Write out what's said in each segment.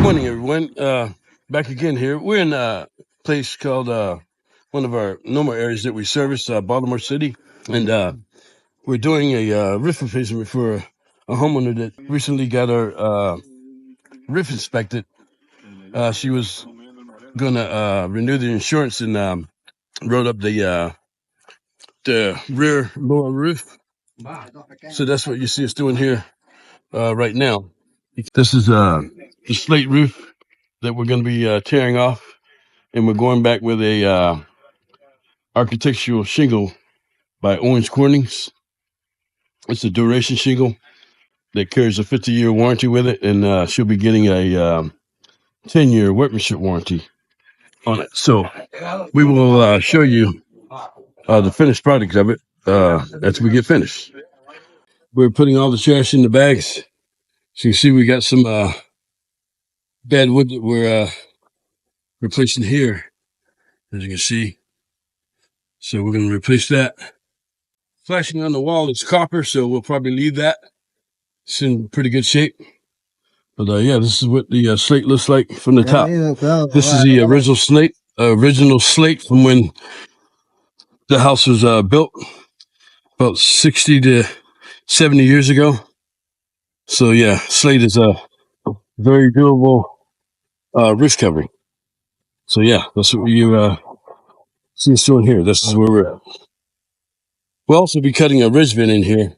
Morning, everyone. Back again here. We're in a place called one of our normal areas that we service, Baltimore City, and we're doing a roof replacement for a homeowner that recently got her roof inspected. She was gonna renew the insurance and wrote up the rear Laurel roof. So that's what you see us doing here right now. This is the slate roof that we're going to be tearing off, and we're going back with a architectural shingle by Owens Cornings. It's a duration shingle that carries a 50-year warranty with it, and she'll be getting a 10-year workmanship warranty on it. So we will show you the finished product of it after we get finished. We're putting all the trash in the bags. So you can see we got some bad wood that we're replacing here, as you can see. So we're going to replace that. Flashing on the wall is copper, so we'll probably leave that. It's in pretty good shape. But yeah, this is what the slate looks like from the top. This is the original slate from when the house was built, about 60 to 70 years ago. So yeah, slate is a very durable roof covering. So yeah, that's what you see us doing here. This is where we're at. We'll also be cutting a ridge vent in here,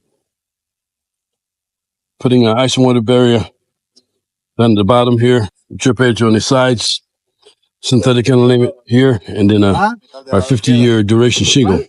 putting an ice and water barrier down the bottom here, drip edge on the sides, synthetic element here, and then our 50-year duration shingle.